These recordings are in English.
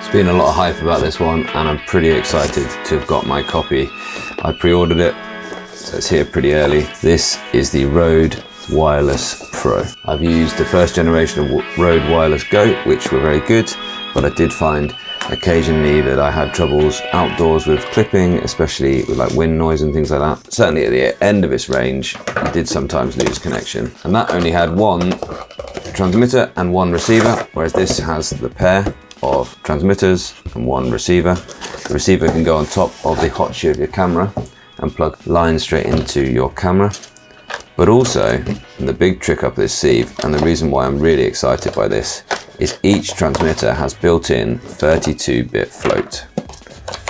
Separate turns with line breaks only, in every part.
There's been a lot of hype about this one and I'm pretty excited to have got my copy. I pre-ordered it, so it's here pretty early. This is the Rode Wireless Pro. I've used the first generation of Rode Wireless Go, which were very good, but I did find occasionally that I had troubles outdoors with clipping, especially with like wind noise and things like that. Certainly at the end of its range, I did sometimes lose connection. And that only had one transmitter and one receiver, whereas this has the pair of transmitters and one receiver. The receiver can go on top of the hot shoe of your camera and plug lines straight into your camera. But also, and the big trick up this sleeve, and the reason why I'm really excited by this, is each transmitter has built-in 32-bit float.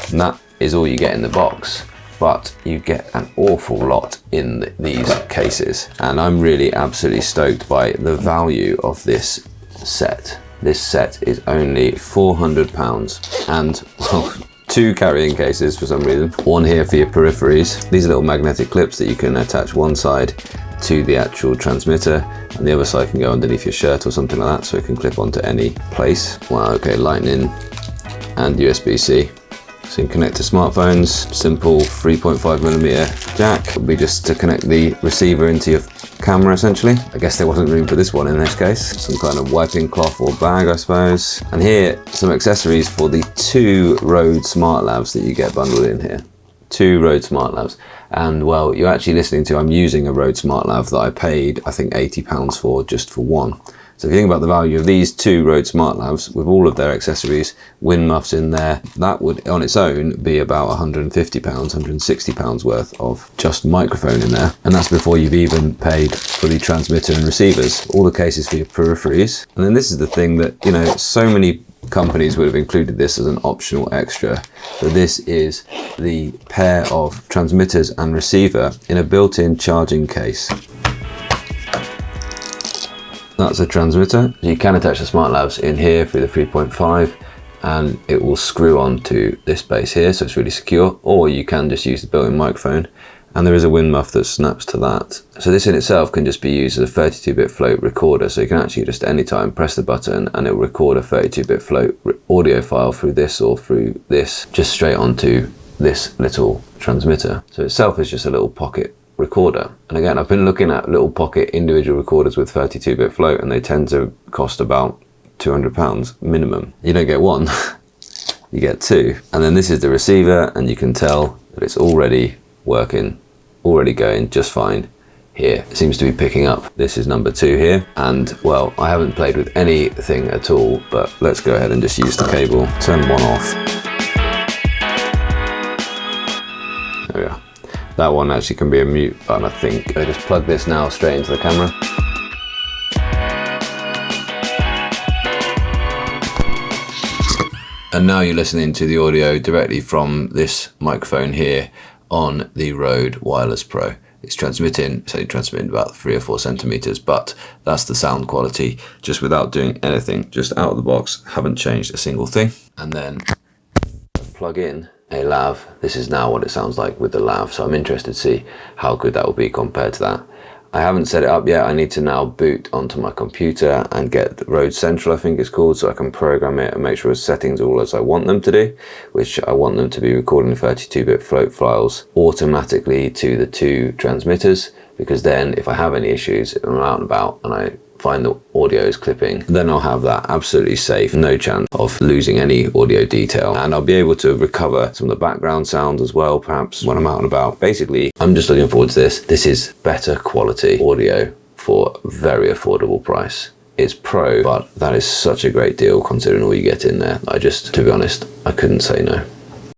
And that is all you get in the box, but you get an awful lot in these cases. And I'm really absolutely stoked by the value of this set. This set is only £400 and, well, 2 carrying cases for some reason. One here for your peripheries. These are little magnetic clips that you can attach one side to the actual transmitter and the other side can go underneath your shirt or something like that, so it can clip onto any place. Wow, okay, lightning and USB-C. So you can connect to smartphones. Simple 3.5mm jack. It'll be just to connect the receiver into your camera essentially. I guess there wasn't room for this one in this case. Some kind of wiping cloth or bag, I suppose. And here, some accessories for the 2 Rode Smart Lavs that you get bundled in here. 2 Rode Smart Lavs. And well, you're actually listening to, I'm using a Rode Smart Lav that I paid, I think £80 for, just for one. So if you think about the value of these 2 Rode Smart Lavs with all of their accessories, wind muffs in there, that would on its own be about £150, £160 worth of just microphone in there. And that's before you've even paid for the transmitter and receivers, all the cases for your peripheries. And then this is the thing that, you know, so many companies would have included this as an optional extra, but this is the pair of transmitters and receiver in a built-in charging case. That's a transmitter. You can attach the Smart Lavs in here through the 3.5 and it will screw onto this base here, so it's really secure, or you can just use the built-in microphone, and there is a wind muff that snaps to that. So this in itself can just be used as a 32-bit float recorder, so you can actually just anytime press the button and it will record a 32-bit float audio file through this or through this, just straight onto this little transmitter. So itself is just a little pocket recorder. And again, I've been looking at little pocket individual recorders with 32-bit float and they tend to cost about £200 minimum. You don't get one, you get 2. And then this is the receiver, and you can tell that it's already working, already going just fine here. It seems to be picking up. This is number 2 here, and well, I haven't played with anything at all, but let's go ahead and just use the cable, turn one off. There we are. That one actually can be a mute button, I think. I just plug this now straight into the camera. And now you're listening to the audio directly from this microphone here on the Rode Wireless Pro. It's transmitting, it's only transmitting about 3 or 4 centimeters, but that's the sound quality, just without doing anything, just out of the box, haven't changed a single thing. And then plug in a lav. This is now what it sounds like with the lav, so I'm interested to see how good that will be compared to that. I haven't set it up yet. I need to now boot onto my computer and get Rode Central, I think it's called, so I can program it and make sure the settings are all as I want them to do, which I want them to be recording 32-bit float files automatically to the 2 transmitters, because then if I have any issues and I'm out and about and I find the audio is clipping, then I'll have that absolutely safe, no chance of losing any audio detail, and I'll be able to recover some of the background sound as well, perhaps when I'm out and about. Basically, I'm just looking forward to this. This is better quality audio for a very affordable price. It's pro, but that is such a great deal considering all you get in there. To be honest, I couldn't say no.